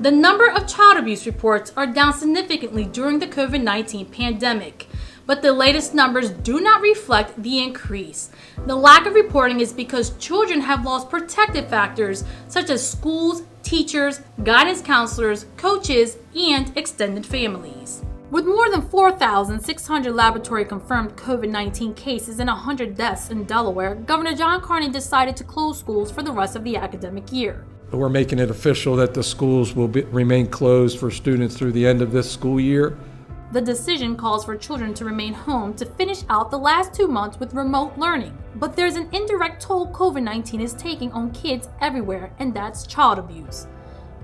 The number of child abuse reports are down significantly during the COVID-19 pandemic, but the latest numbers do not reflect the increase. The lack of reporting is because children have lost protective factors such as schools, teachers, guidance counselors, coaches, and extended families. With more than 4,600 laboratory-confirmed COVID-19 cases and 100 deaths in Delaware, Governor John Carney decided to close schools for the rest of the academic year. We're making it official that the schools will remain closed for students through the end of this school year. The decision calls for children to remain home to finish out the last 2 months with remote learning. But there's an indirect toll COVID-19 is taking on kids everywhere, and that's child abuse.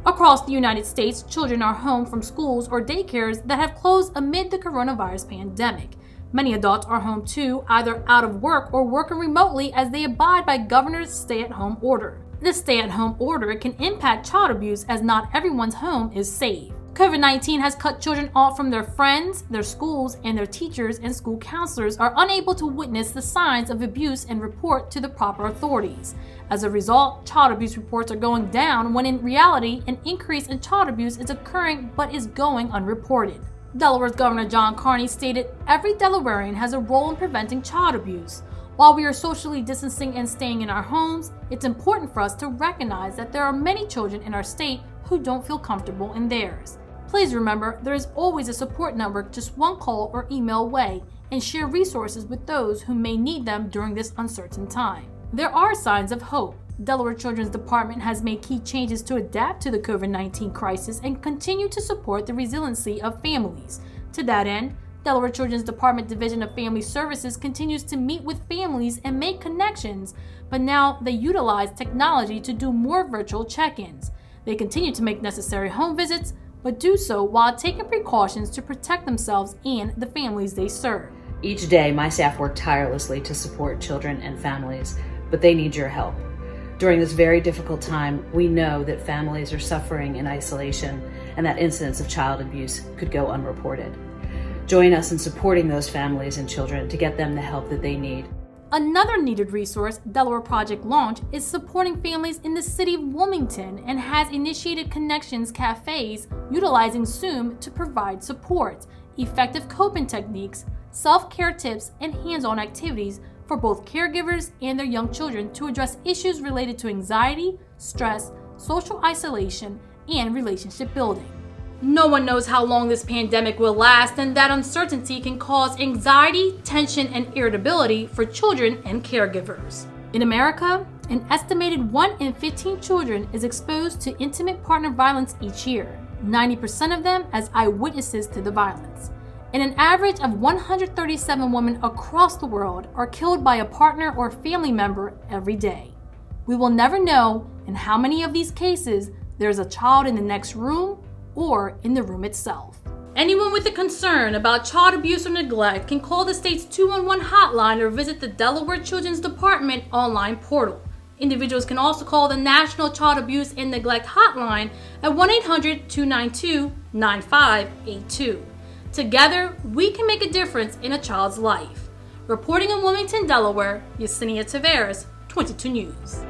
Across the United States, children are home from schools or daycares that have closed amid the coronavirus pandemic. Many adults are home too, either out of work or working remotely as they abide by governor's stay-at-home order. The stay-at-home order can impact child abuse as not everyone's home is safe. COVID-19 has cut children off from their friends, their schools, and their teachers and school counselors are unable to witness the signs of abuse and report to the proper authorities. As a result, child abuse reports are going down when in reality, an increase in child abuse is occurring but is going unreported. Delaware's Governor John Carney stated, "Every Delawarean has a role in preventing child abuse. While we are socially distancing and staying in our homes, it's important for us to recognize that there are many children in our state who don't feel comfortable in theirs. Please remember, there is always a support number just one call or email away, and share resources with those who may need them during this uncertain time." There are signs of hope. Delaware Children's Department has made key changes to adapt to the COVID-19 crisis and continue to support the resiliency of families. To that end, Delaware Children's Department Division of Family Services continues to meet with families and make connections, but now they utilize technology to do more virtual check-ins. They continue to make necessary home visits, but do so while taking precautions to protect themselves and the families they serve. Each day, my staff work tirelessly to support children and families, but they need your help. During this very difficult time, we know that families are suffering in isolation and that incidents of child abuse could go unreported. Join us in supporting those families and children to get them the help that they need. Another needed resource, Delaware Project Launch, is supporting families in the city of Wilmington and has initiated Connections Cafes utilizing Zoom to provide support, effective coping techniques, self-care tips, and hands-on activities for both caregivers and their young children to address issues related to anxiety, stress, social isolation, and relationship building. No one knows how long this pandemic will last, and that uncertainty can cause anxiety, tension, and irritability for children and caregivers. In America, an estimated 1 in 15 children is exposed to intimate partner violence each year, 90% of them as eyewitnesses to the violence. And an average of 137 women across the world are killed by a partner or family member every day. We will never know in how many of these cases there's a child in the next room or in the room itself. Anyone with a concern about child abuse or neglect can call the state's 211 hotline or visit the Delaware Children's Department online portal. Individuals can also call the National Child Abuse and Neglect Hotline at 1-800-292-9582. Together, we can make a difference in a child's life. Reporting in Wilmington, Delaware, Yesenia Taveras, 22 News.